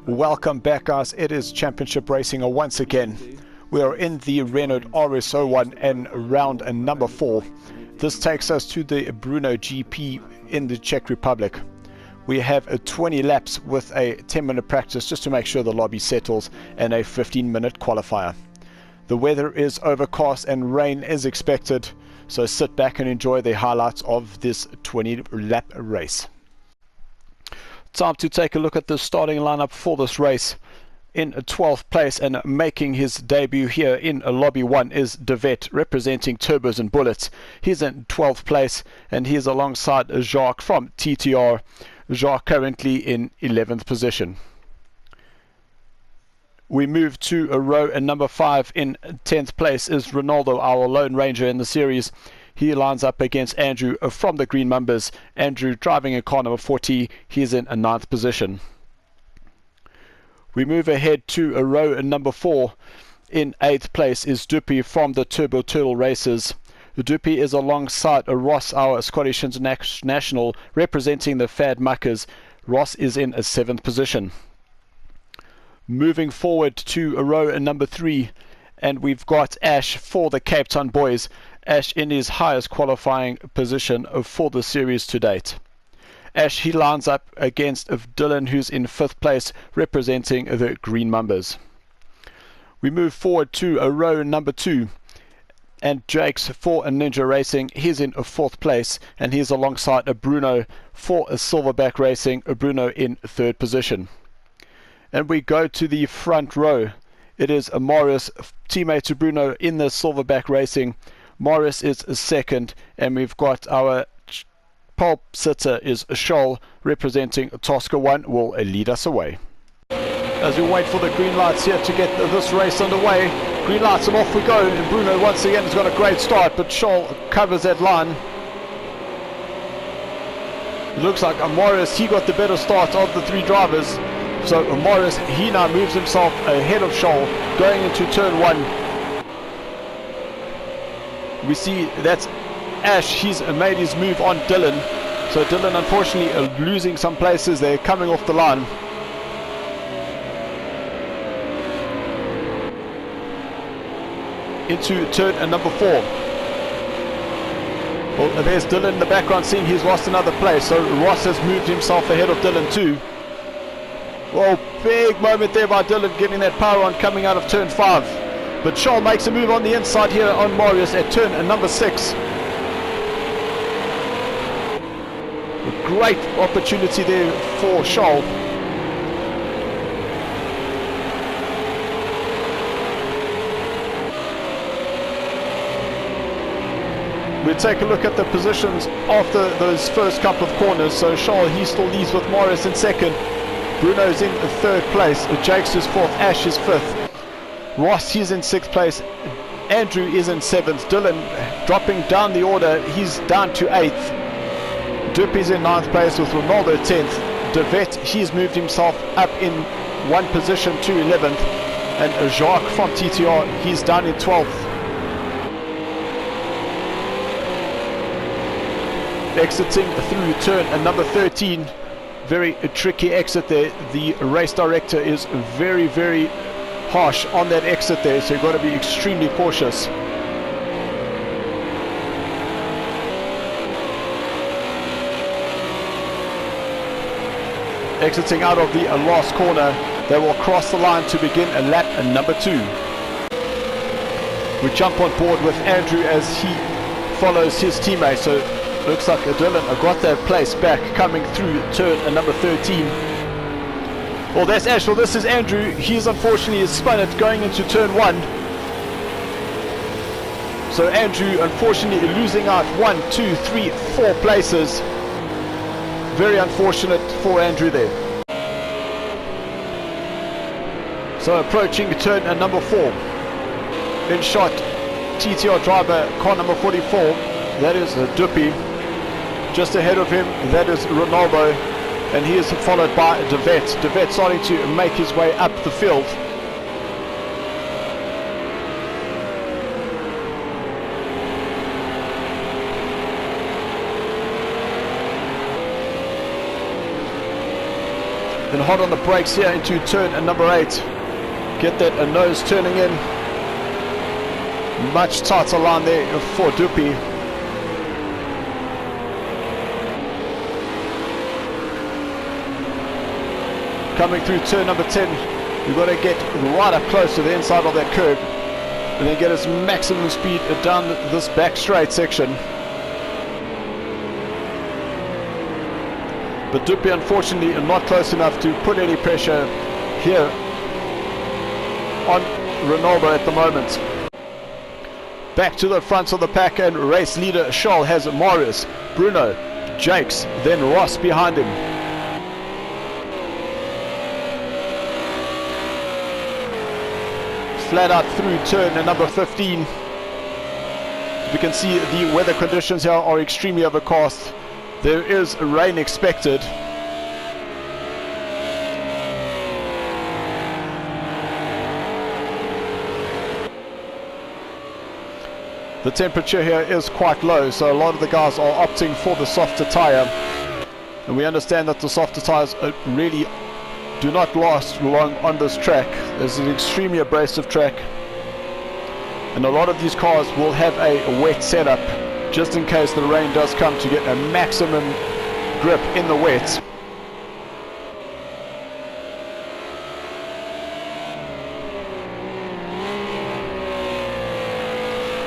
Welcome back, guys. It is Championship Racing once again. We are in the Renault RS01 and round number 4. This takes us to the Brno GP in the Czech Republic. We have a 20 laps with a 10-minute practice just to make sure the lobby settles and a 15-minute qualifier. The weather is overcast and rain is expected, so sit back and enjoy the highlights of this 20-lap race. Time to take a look at the starting lineup for this race. In 12th place and making his debut here in Lobby 1 is De Vet, representing Turbos and Bullets. He's in 12th place and he's alongside Jacques from TTR. Jacques currently in 11th position. We move to a row and number 5. In 10th place is Ronaldo, our Lone Ranger in the series. He lines up against Andrew from the Green Mumbers. Andrew driving in car number 40. He's in a 9th position. We move ahead to a row number 4. In 8th place is Duppy from the Turbo Turtle Racers. Duppy is alongside Ross, our Scottish International, representing the Fad Muckers. Ross is in a 7th position. Moving forward to a row number 3, and we've got Ash for the Cape Town Boys. Ash in his highest qualifying position for the series to date. Ash, he lines up against Dylan, who's in 5th place, representing the Green Mumbers. We move forward to a row number 2, and Jake's for a Ninja Racing. He's in a 4th place, and he's alongside a Bruno for a Silverback Racing, a Bruno in 3rd position. And we go to the front row. It is a Morris, teammate to Bruno in the Silverback Racing. Morris is a 2nd, and we've got our pole sitter is Scholl, representing Tosca 1, will lead us away. As we wait for the green lights here to get this race underway, green lights and off we go. And Bruno once again has got a great start, but Scholl covers that line. It looks like Morris, he got the better start of the 3 drivers. So Morris, he now moves himself ahead of Scholl going into turn 1. We see that's Ash, he's made his move on Dylan. So Dylan unfortunately losing some places there, coming off the line. Into turn number 4. Well, there's Dylan in the background seeing he's lost another place. So Ross has moved himself ahead of Dylan too. Well, big moment there by Dylan, getting that power on coming out of turn 5. But Scholl makes a move on the inside here on Marius at turn number 6. A great opportunity there for Scholl. We'll take a look at the positions after those first couple of corners. So Scholl, he still leads with Marius in 2nd. Bruno's in 3rd place. Jake's is 4th. Ash is 5th. Ross, he's in 6th place. Andrew is in 7th. Dylan dropping down the order. He's down to 8th. Duppy's in 9th place with Ronaldo 10th. De Vet, he's moved himself up in 1 position to 11th. And Jacques from TTR, he's down in 12th. Exiting through turn number 13. Very tricky exit there. The race director is very, very harsh on that exit there, so you've got to be extremely cautious. Exiting out of the last corner, they will cross the line to begin lap number 2. We jump on board with Andrew as he follows his teammate. So looks like Dylan got that place back coming through turn number 13. Well, that's Ash. Well, this is Andrew. He's unfortunately spun it going into turn 1. So Andrew unfortunately losing out 1, 2, 3, 4 places. Very unfortunate for Andrew there. So approaching turn number 4. In shot, TTR driver, car number 44. That is Duppy. Just ahead of him, that is Ronaldo. And he is followed by De Vet. De Vet starting to make his way up the field. Then hot on the brakes here into turn number 8. Get that nose turning in. Much tighter line there for Dupi. Coming through turn number 10, you've got to get right up close to the inside of that curb and then get its maximum speed down this back straight section. But Dupi unfortunately not close enough to put any pressure here on Renault at the moment. Back to the front of the pack, and race leader Charles has Marius, Bruno, Jakes, then Ross behind him. Flat out through turn number 15. We can see the weather conditions here are extremely overcast. There is rain expected. The temperature here is quite low, so a lot of the guys are opting for the softer tyre. And we understand that the softer tyres really do not last long on this track. It's an extremely abrasive track. And a lot of these cars will have a wet setup, just in case the rain does come, to get a maximum grip in the wet.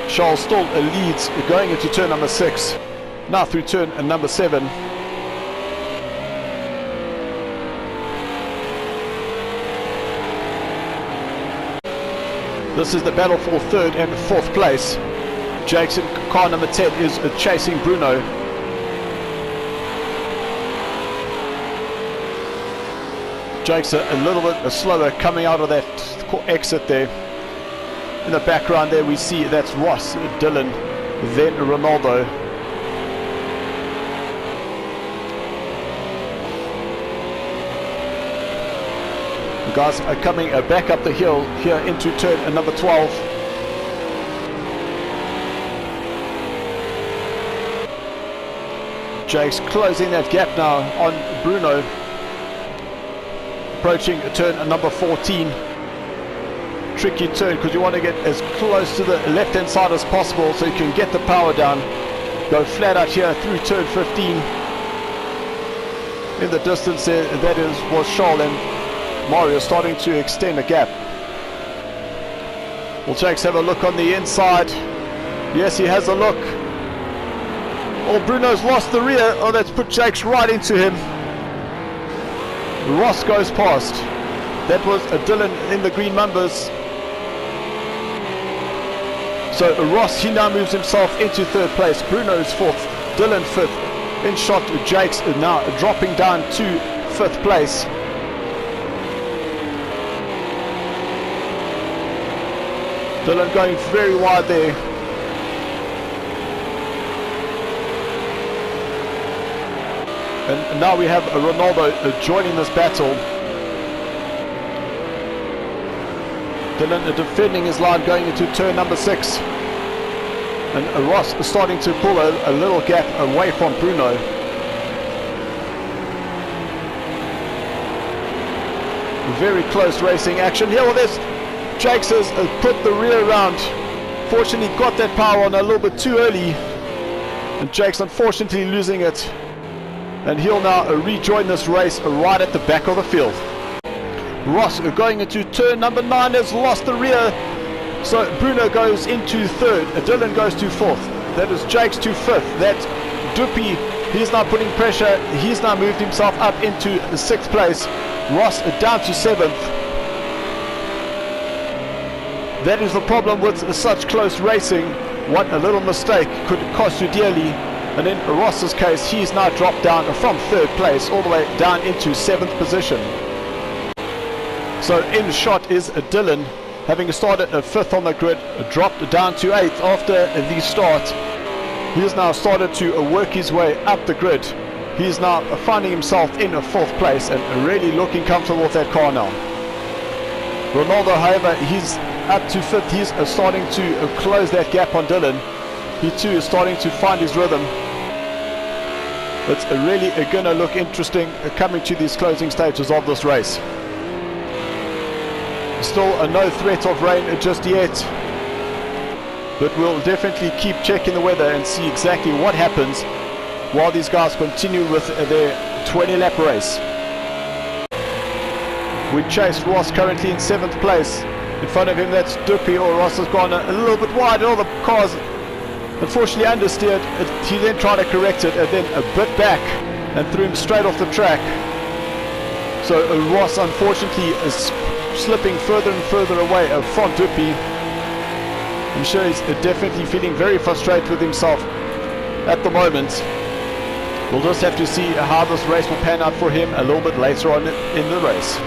Charles still leads going into turn number 6. Now through turn number 7. This is the battle for 3rd and 4th place. Jakes in car number 10 is chasing Bruno. Jakes a little bit slower coming out of that exit there. In the background there we see that's Ross, Dylan, then Ronaldo. The guys are coming back up the hill here into turn number 12. Jake's closing that gap now on Bruno. Approaching turn number 14. Tricky turn because you want to get as close to the left hand side as possible so you can get the power down. Go flat out here through turn 15. In the distance there, that was Charles and Mario starting to extend the gap. Will Jakes have a look on the inside? Yes, he has a look. Oh, Bruno's lost the rear. Oh, that's put Jakes right into him. Ross goes past. That was Dylan in the green numbers. So Ross, he now moves himself into 3rd place. Bruno's 4th, Dylan 5th. In shot, Jakes now dropping down to 5th place. Dylan going very wide there. And now we have Ronaldo joining this battle. Dylan defending his line going into turn number 6. And Ross starting to pull a little gap away from Bruno. Very close racing action here. Well, there's Jakes has put the rear round. Fortunately got that power on a little bit too early. And Jakes unfortunately losing it. And he'll now rejoin this race right at the back of the field. Ross going into turn number 9 has lost the rear. So Bruno goes into 3rd. Dylan goes to 4th. That is Jakes to 5th. That Dupi, he's now putting pressure. He's now moved himself up into 6th place. Ross down to 7th. That is the problem with such close racing. One a little mistake could cost you dearly. And in Ross's case, he's now dropped down from 3rd place all the way down into 7th position. So in shot is Dylan, having started 5th on the grid, dropped down to 8th after the start. He's now started to work his way up the grid. He's now finding himself in 4th place and really looking comfortable with that car now. Ronaldo, however, he's up to 5th. He's starting to close that gap on Dylan. He too is starting to find his rhythm. It's really going to look interesting coming to these closing stages of this race. Still no threat of rain just yet, but we'll definitely keep checking the weather and see exactly what happens while these guys continue with their 20-lap race. We chase Ross currently in 7th place. In front of him that's Duppy, or Ross has gone a little bit wide. All the cars unfortunately understeered. He then tried to correct it and then a bit back and threw him straight off the track. So Ross unfortunately is slipping further and further away from Duppy. I'm sure he's definitely feeling very frustrated with himself at the moment. We'll just have to see how this race will pan out for him a little bit later on in the race.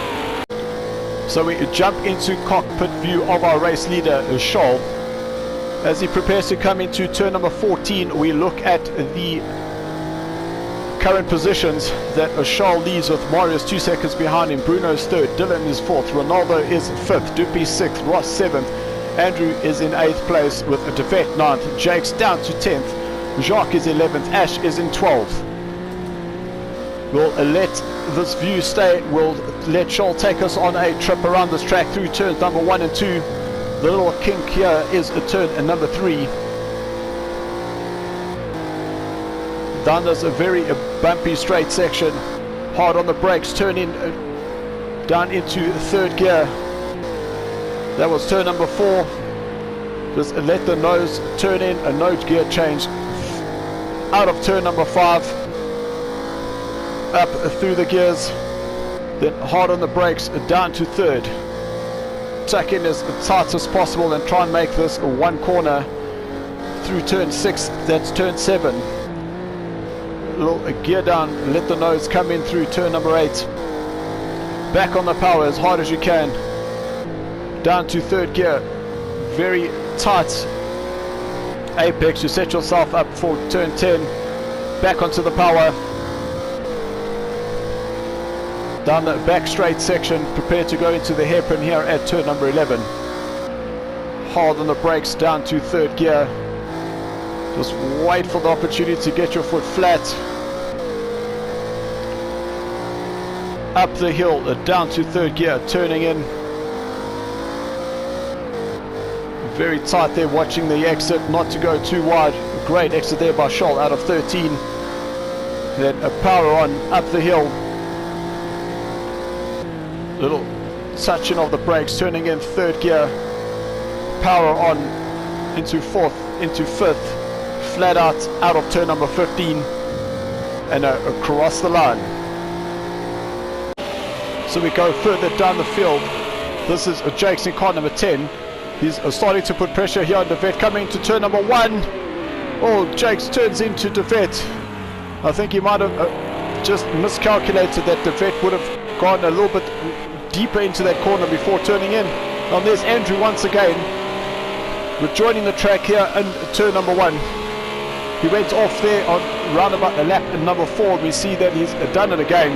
So we jump into cockpit view of our race leader, Scholl. As he prepares to come into turn number 14, we look at the current positions that Scholl leads with Marius 2 seconds behind him. Bruno's 3rd, Dylan is 4th, Ronaldo is 5th, Duppy 6th, Ross 7th, Andrew is in 8th place with De Vet 9th, Jake's down to 10th, Jacques is 11th, Ash is in 12th. We'll let this view stay. We'll let Scholl take us on a trip around this track through turns number 1 and 2. The little kink here is a turn number 3. Down this a very bumpy straight section. Hard on the brakes, turn in down into 3rd gear. That was turn number 4. Just let the nose turn in, a nose gear change out of turn number 5. Up through the gears, then hard on the brakes down to 3rd. Tuck in as tight as possible and try and make this one corner through turn 6, that's turn 7. A little gear down, let the nose come in through turn number 8. Back on the power as hard as you can, down to 3rd gear. Very tight apex, you set yourself up for turn 10. Back onto the power. Down the back straight section, prepared to go into the hairpin here at turn number 11. Hard on the brakes down to 3rd gear. Just wait for the opportunity to get your foot flat. Up the hill, down to 3rd gear, turning in. Very tight there, watching the exit, not to go too wide. Great exit there by Scholl out of 13. Then a power on up the hill. Little touching of the brakes, turning in 3rd gear, power on into 4th, into 5th, flat out of turn number 15, and across the line. So we go further down the field. This is Jake's in car number 10. He's starting to put pressure here on De Vet, coming to turn number 1. Oh, Jake's turns into De Vet. I think he might have just miscalculated that De Vet would have gone a little bit deeper into that corner before turning in. And there's Andrew once again rejoining the track here in turn number 1. He went off there on round about the lap in number 4, and we see that he's done it again.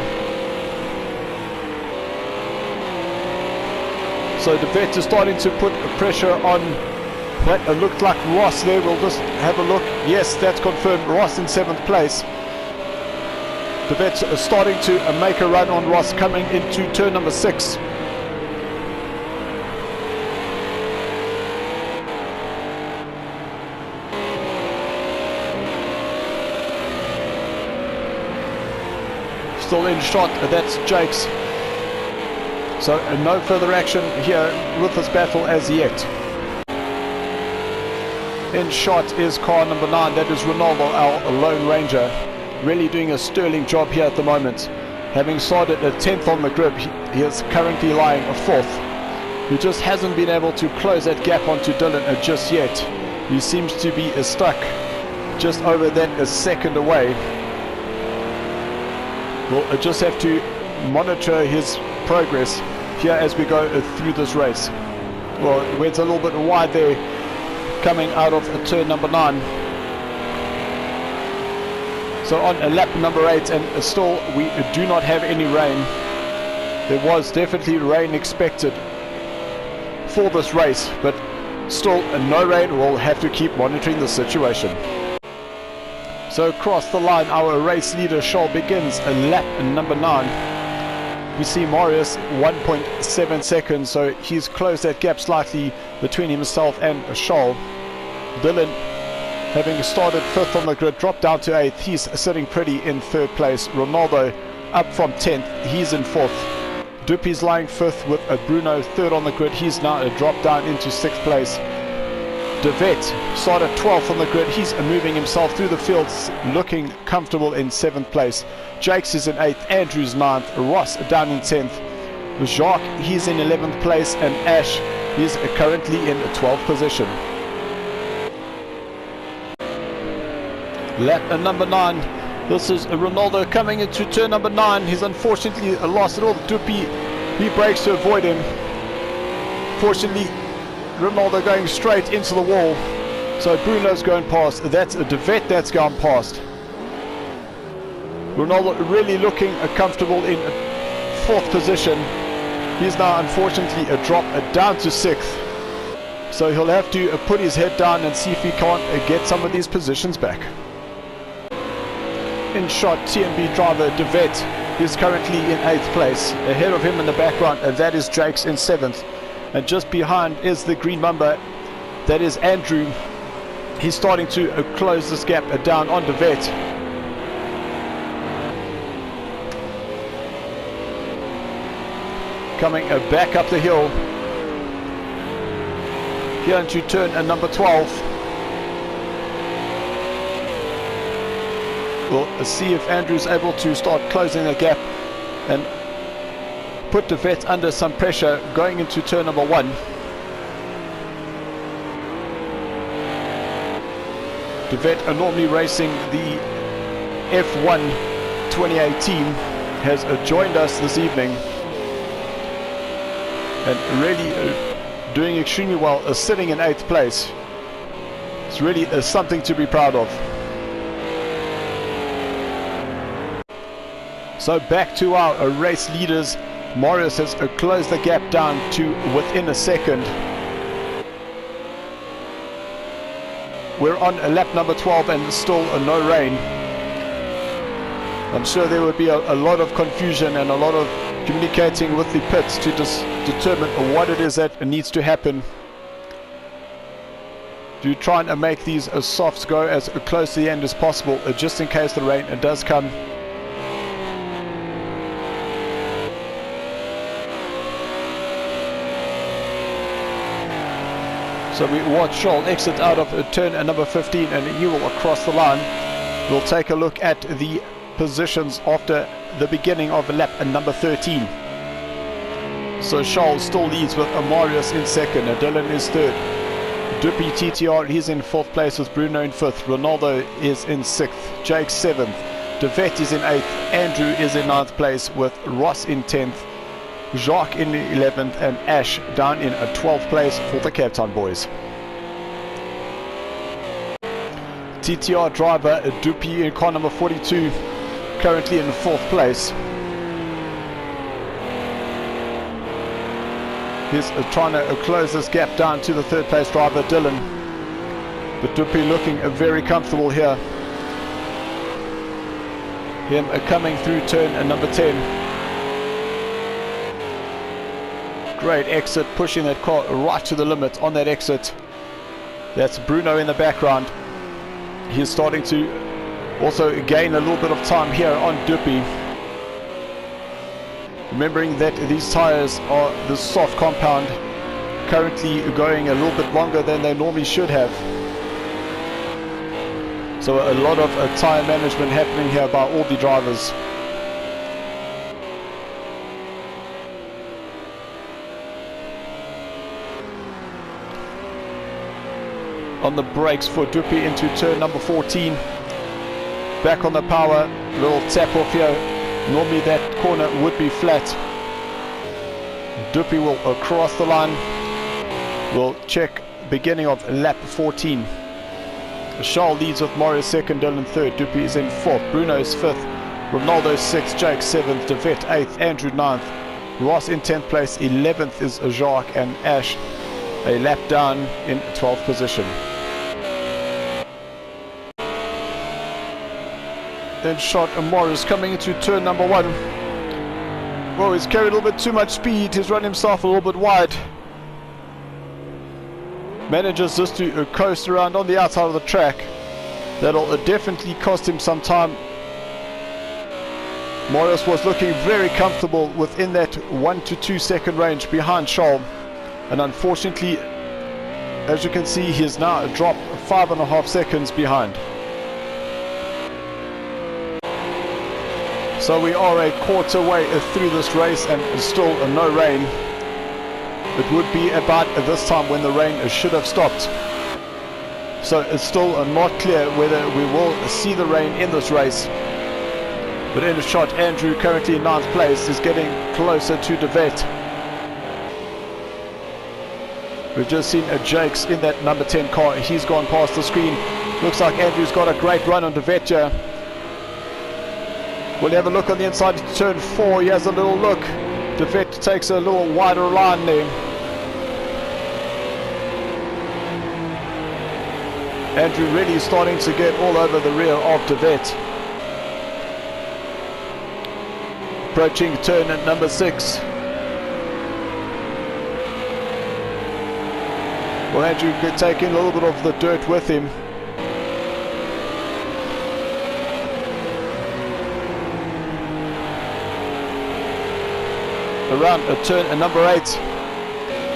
So De Vet is starting to put pressure on that. It looked like Ross there. We'll just have a look. Yes, that's confirmed. Ross in 7th place. De Vet's starting to make a run on Ross coming into turn number 6. Still in shot, that's Jake's. So no further action here with this battle as yet. In shot is car number 9, that is Ronaldo, our Lone Ranger. Really doing a sterling job here at the moment. Having started at 10th on the grid, he is currently lying 4th. He just hasn't been able to close that gap onto Dylan just yet. He seems to be stuck just over that a second away. We'll just have to monitor his progress here as we go through this race. Well, it went a little bit wide there coming out of turn number 9. So on lap number 8, and still we do not have any rain. There was definitely rain expected for this race, but still no rain. We'll have to keep monitoring the situation. So across the line, our race leader Scholl begins a lap number 9. We see Marius 1.7 seconds, so he's closed that gap slightly between himself and Scholl. Dylan, having started 5th on the grid, dropped down to 8th. He's sitting pretty in 3rd place. Ronaldo up from 10th. He's in 4th. Dupi's lying 5th with Bruno 3rd on the grid. He's now dropped down into 6th place. De Vet started 12th on the grid. He's moving himself through the fields, looking comfortable in 7th place. Jakes is in 8th. Andrew's 9th. Ross down in 10th. Jacques, he's in 11th place. And Ash, he's currently in 12th position. Lap number 9. This is Ronaldo coming into turn number 9. He's unfortunately lost it all. Dupi, he brakes to avoid him. Fortunately, Ronaldo going straight into the wall. So Bruno's going past. That's a De Vet that's gone past. Ronaldo really looking comfortable in 4th position. He's now unfortunately a drop down to 6th. So he'll have to put his head down and see if he can't get some of these positions back. In shot, TNB driver De Vet is currently in 8th place. Ahead of him in the background, that is Jakes in 7th. And just behind is the green number, that is Andrew. He's starting to close this gap down on De Vet. Coming back up the hill. Here into turn number 12. We'll see if Andrew's able to start closing the gap and put De Vet under some pressure going into turn number 1. De Vet are normally racing the F1 2018, has joined us this evening and really doing extremely well, sitting in 8th place. It's really something to be proud of. So back to our race leaders. Marius has closed the gap down to within a second. We're on lap number 12 and still no rain. I'm sure there would be a lot of confusion and a lot of communicating with the pits to just determine what it is that needs to happen to try and make these softs go as close to the end as possible, just in case the rain does come. So we watch Scholl exit out of turn number 15 and he will cross the line. We'll take a look at the positions after the beginning of lap number 13. So Scholl still leads with Marius in 2nd, Dylan is 3rd. Dupi TTR, he's in 4th place with Bruno in 5th. Ronaldo is in 6th. Jake 7th. De Vet is in 8th. Andrew is in 9th place with Ross in 10th. Jacques in 11th and Ash down in 12th place for the Cape Town boys. TTR driver Dupi in car number 42, currently in 4th place. He's trying to close this gap down to the 3rd place driver Dylan. But Dupi looking very comfortable here. Him coming through turn number 10. Great exit, pushing that car right to the limit on that exit. That's Bruno in the background. He's starting to also gain a little bit of time here on Dupi. Remembering that these tires are the soft compound, currently going a little bit longer than they normally should have. So a lot of tire management happening here by all the drivers. On the brakes for Dupi into turn number 14. Back on the power, little tap off here. Normally that corner would be flat. Dupi will cross the line. We'll check beginning of lap 14. Scholl leads with Marius 2nd, Dylan 3rd. Dupi is in 4th. Bruno is 5th. Ronaldo 6th. Jake 7th. De Vet 8th. Andrew 9th. Ross in 10th place. 11th is Jacques, and Ash a lap down in 12th position. Then shot Morris coming into turn number 1. Well, he's carried a little bit too much speed. He's run himself a little bit wide. Manages just to coast around on the outside of the track. That'll definitely cost him some time. Morris was looking very comfortable within that 1 to 2 second range behind Scholl. And unfortunately, as you can see, he has now dropped 5.5 seconds behind. So we are a quarter way through this race and still no rain. It would be about this time when the rain should have stopped. So it's still not clear whether we will see the rain in this race. But in the shot, Andrew, currently in 9th place, is getting closer to De Wet. We've just seen Jakes in that number 10 car. He's gone past the screen. Looks like Andrew's got a great run on De Wet here. We'll have a look on the inside to turn 4. He has a little look. De Wet takes a little wider line there. Andrew really starting to get all over the rear of De Wet. Approaching turn at number 6. Well, Andrew could take in a little bit of the dirt with him. Around turn at number 8.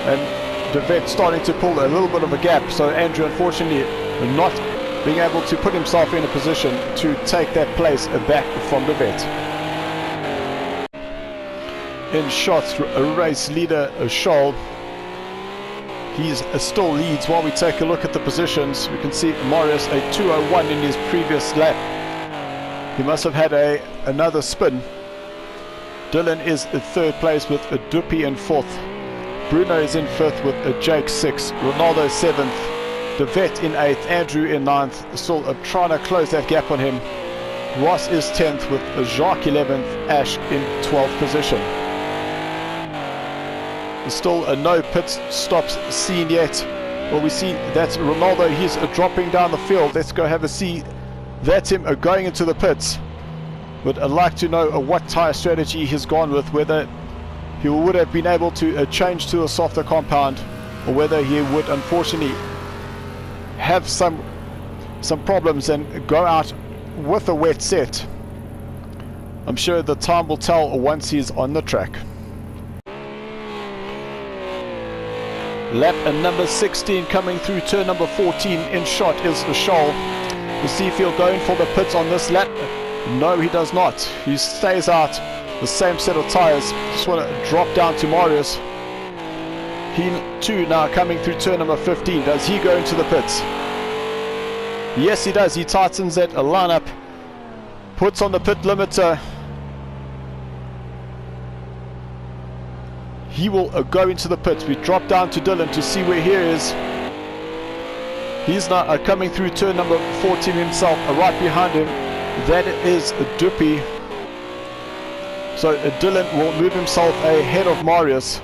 And De Wet starting to pull a little bit of a gap. So Andrew, unfortunately, not being able to put himself in a position to take that place back from De Wet. In shots, race leader Scholl. He's still leads. While we take a look at the positions, we can see Marius a 2:01 in his previous lap. He must have had another spin. Dylan is in 3rd place with a Duppy in 4th. Bruno is in 5th with a Jake 6th. Ronaldo 7th. De Wet in 8th. Andrew in 9th. Still trying to close that gap on him. Ross is 10th with Jacques 11th. Ash in 12th position. Still no pit stops seen yet. Well, we see that's Ronaldo. He's dropping down the field. Let's go have a see. That's him going into the pits. But I'd like to know what tyre strategy he's gone with, whether he would have been able to change to a softer compound, or whether he would unfortunately have some problems and go out with a wet set. I'm sure the time will tell once he's on the track. Lap number 16 coming through turn number 14. In shot is Scholl. You see if he'll go in for the pits on this lap. No, he does not. He stays out the same set of tyres. Just want to drop down to Marius. He too now coming through turn number 15. Does he go into the pits? Yes, he does. He tightens that lineup. Puts on the pit limiter. He will go into the pits. We drop down to Dylan to see where he is. He's now coming through turn number 14 himself. Right behind him, that is Duppy. So Dylan will move himself ahead of Marius.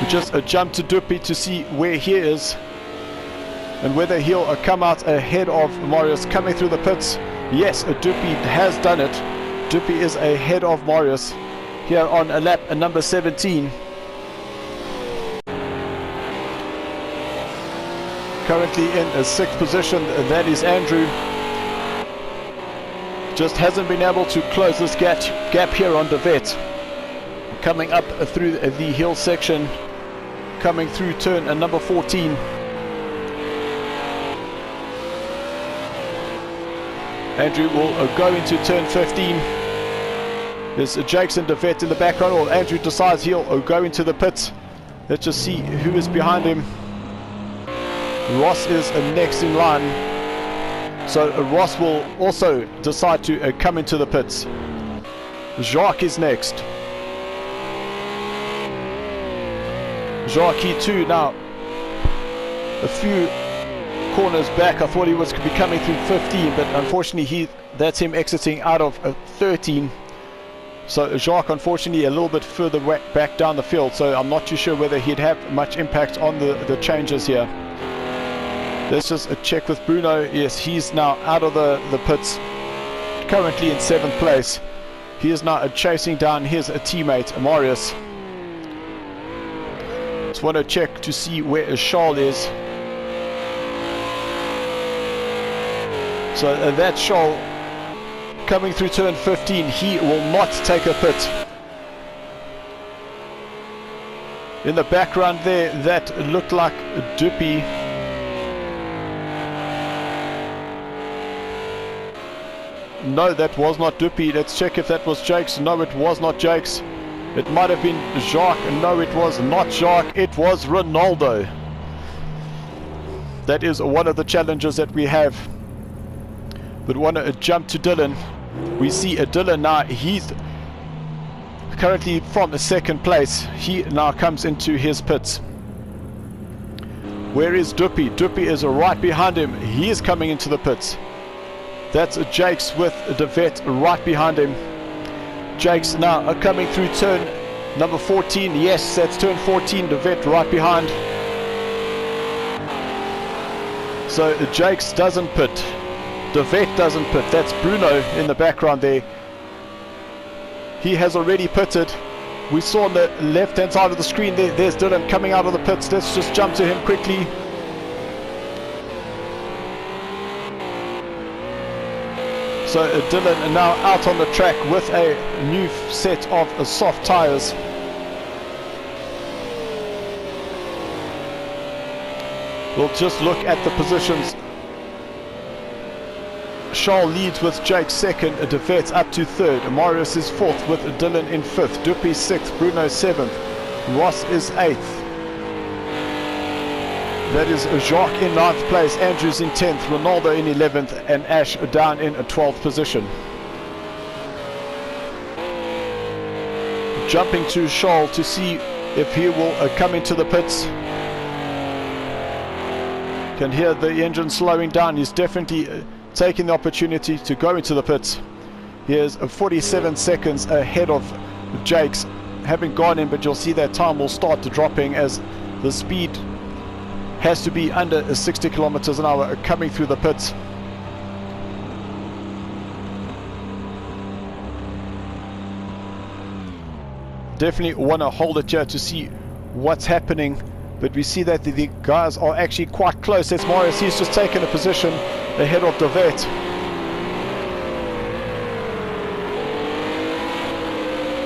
We just jump to Duppy to see where he is and whether he'll come out ahead of Marius coming through the pits. Yes, Duppy has done it. Duppy is ahead of Marius here on lap number 17. Currently in a 6th position, that is Andrew. Just hasn't been able to close this gap here on De Wet. Coming up through the hill section, coming through turn number 14. Andrew will go into turn 15. There's Jakes and De Wet in the background. Well, Andrew decides he'll go into the pits. Let's just see who is behind him. Ross is next in line. So Ross will also decide to come into the pits. Jacques is next. Jacques too now a few corners back. I thought he was be coming through 15, but unfortunately that's him exiting out of 13. So Jacques unfortunately a little bit further back down the field, so I'm not too sure whether he'd have much impact on the changes here. Let's just check with Bruno. Yes, he's now out of the pits, currently in 7th place. He is now chasing down his teammate Marius. Just want to check to see where Charles is. So that's Charles coming through turn 15. He will not take a pit. In the background there, that looked like Duppy. No, that was not Duppy. Let's check if that was Jakes. No, it was not Jakes. It might have been Jacques. No, it was not Jacques. It was Ronaldo. That is one of the challenges that we have. But want to jump to Dylan. We see Dylan now. He's currently from the 2nd place. He now comes into his pits. Where is Duppy? Duppy is right behind him. He is coming into the pits. That's Jakes with the vet right behind him. Jakes now coming through turn number 14. Yes, that's turn 14. The vet right behind. So Jakes doesn't pit. The vet doesn't pit. That's Bruno in the background there. He has already pitted. We saw on the left hand side of the screen there, there's Dylan coming out of the pits. Let's just jump to him quickly. So Dylan now out on the track with a new set of soft tyres. We'll just look at the positions. Charles leads with Jake 2nd, De Vet up to 3rd. Marius is 4th with Dylan in 5th. Duppy 6th, Bruno 7th. Ross is 8th. That is Jacques in 9th place, Andrews in 10th, Ronaldo in 11th, and Ash down in a 12th position. Jumping to Charles to see if he will come into the pits. Can hear the engine slowing down. He's definitely taking the opportunity to go into the pits. He is 47 seconds ahead of Jakes, having gone in, but you'll see that time will start dropping as the speed has to be under 60 kilometers an hour coming through the pits. Definitely want to hold it here to see what's happening, but we see that the guys are actually quite close. That's Marius. He's just taken a position ahead of De Vet.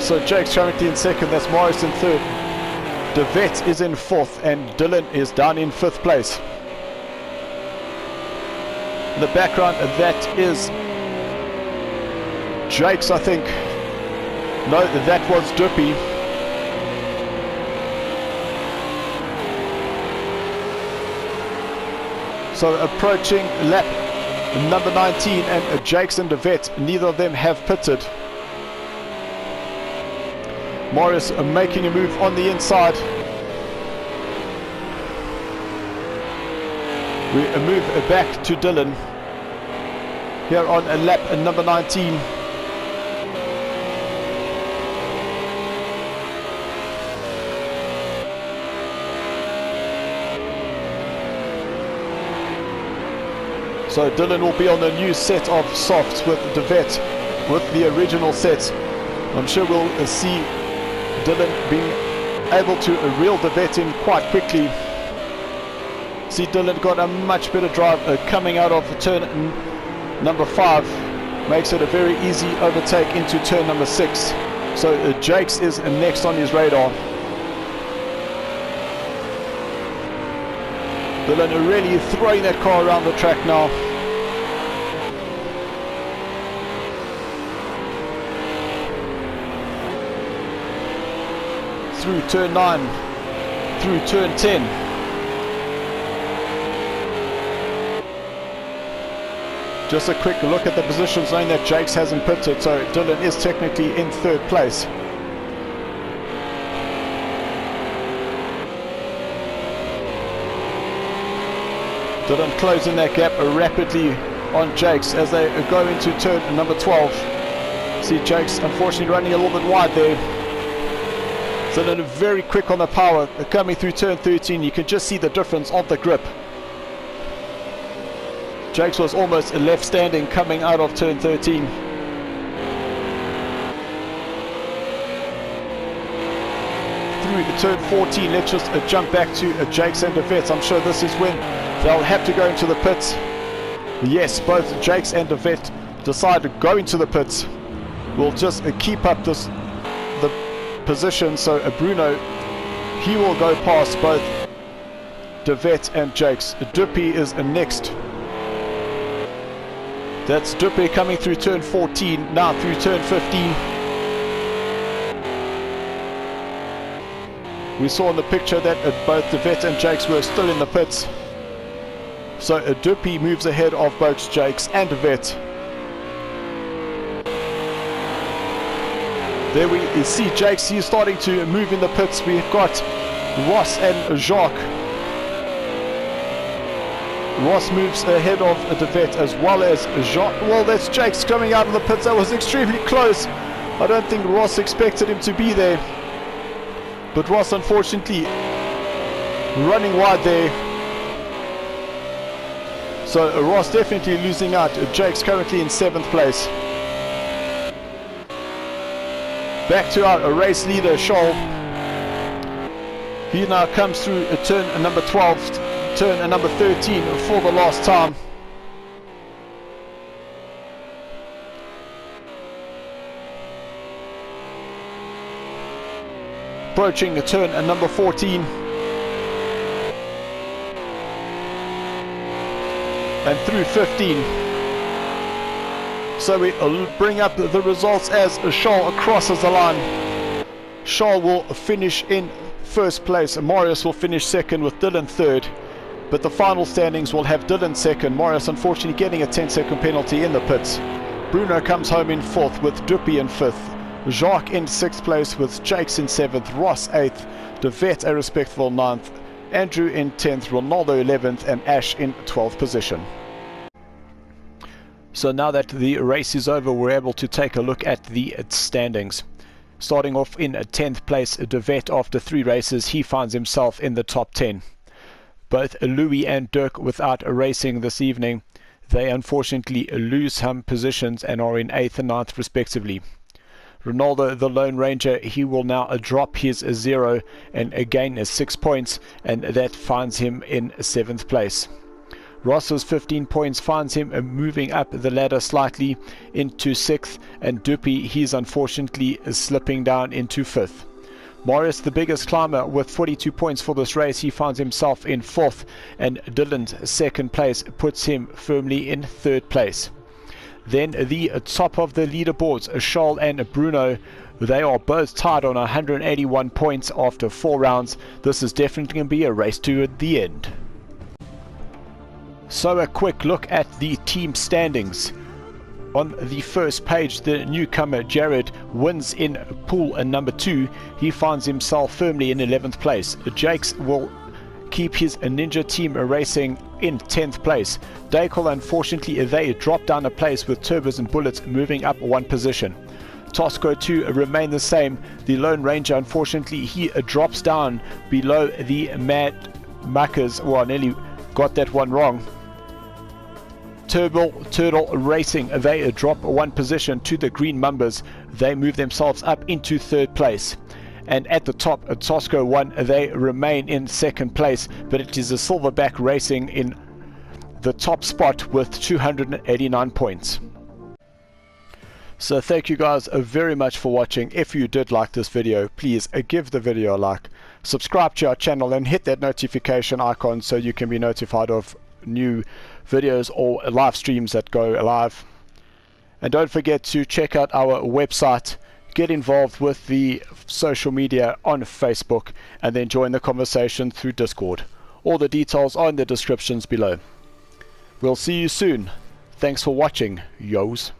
So Jake's currently in 2nd. That's Marius in 3rd. De Vet is in 4th, and Dylan is down in 5th place. In the background, that is Jakes, I think. No, that was Duppy. So approaching lap number 19, and Jakes and De Vet, neither of them have pitted. Marius making a move on the inside. We move back to Dylan here on lap number 19. So Dylan will be on a new set of softs with De Vet with the original sets. I'm sure we'll see Dylan being able to reel De Vet in quite quickly. See, Dylan got a much better drive coming out of turn number 5. Makes it a very easy overtake into turn number 6. So Jakes is next on his radar. Dylan really throwing that car around the track now. Through turn 9, through turn 10. Just a quick look at the positions, knowing that Jakes hasn't pitted, so Dylan is technically in 3rd place. Dylan closing that gap rapidly on Jakes as they go into turn number 12. See Jakes unfortunately running a little bit wide there. So they're very quick on the power coming through turn 13. You can just see the difference of the grip. Jakes was almost left standing coming out of turn 13. Through turn 14, let's just jump back to Jakes and De Vet. I'm sure this is when they'll have to go into the pits. Yes, both Jakes and De Vet decide to go into the pits. We'll just keep up the position. So Bruno, he will go past both De Vet and Jakes. Duppy is next. That's Duppy coming through turn 14, now through turn 15. We saw in the picture that both De Vet and Jakes were still in the pits. So Duppy moves ahead of both Jakes and De Vet. There we see Jakes, he's starting to move in the pits. We've got Ross and Jacques. Ross moves ahead of De Vet as well as Jacques. Well, that's Jakes coming out of the pits. That was extremely close. I don't think Ross expected him to be there. But Ross, unfortunately, running wide there. So Ross definitely losing out. Jakes currently in 7th place. Back to our race leader, Scholl. He now comes through turn number 12, turn number 13 for the last time. Approaching turn number 14. And through 15. So we bring up the results as Scholl crosses the line. Scholl will finish in 1st place. Marius will finish 2nd with Dylan 3rd. But the final standings will have Dylan 2nd. Marius unfortunately getting a 10-second penalty in the pits. Bruno comes home in 4th with Duppy in 5th. Jacques in 6th place with Jakes in 7th, Ross 8th, De Vet a respectable 9th, Andrew in 10th, Ronaldo 11th and Ash in 12th position. So now that the race is over, we're able to take a look at the standings. Starting off in 10th place, De Vet after 3 races, he finds himself in the top 10. Both Louis and Dirk without racing this evening, they unfortunately lose some positions and are in 8th and 9th respectively. Ronaldo, the Lone Ranger, he will now drop his 0 and gain 6 points, and that finds him in 7th place. Ross's 15 points finds him moving up the ladder slightly into 6th, and Duppy, he's unfortunately slipping down into 5th. Marius, the biggest climber, with 42 points for this race, he finds himself in 4th, and Dylan's 2nd place puts him firmly in 3rd place. Then the top of the leaderboards, Scholl and Bruno, they are both tied on 181 points after 4 rounds. This is definitely going to be a race to the end. So a quick look at the team standings. On the first page, the newcomer Jared wins in pool number 2. He finds himself firmly in 11th place. Jakes will keep his Ninja team racing in 10th place. Dacol, unfortunately, they drop down a place with Turbos and Bullets moving up 1 position. Tosco 2 remain the same. The Lone Ranger, unfortunately, he drops down below the Mad Muckers. Well, I nearly got that one wrong. Turtle Racing, they drop 1 position to the Green Mumbers. They move themselves up into 3rd place. And at the top, Tosco 1, they remain in 2nd place, but it is a Silverback Racing in the top spot with 289 points. So thank you guys very much for watching. If you did like this video, please give the video a like, subscribe to our channel and hit that notification icon so you can be notified of new videos or live streams that go live. And don't forget to check out our website, get involved with the social media on Facebook, and then join the conversation through Discord. All the details are in the descriptions below. We'll see you soon. Thanks for watching, yos.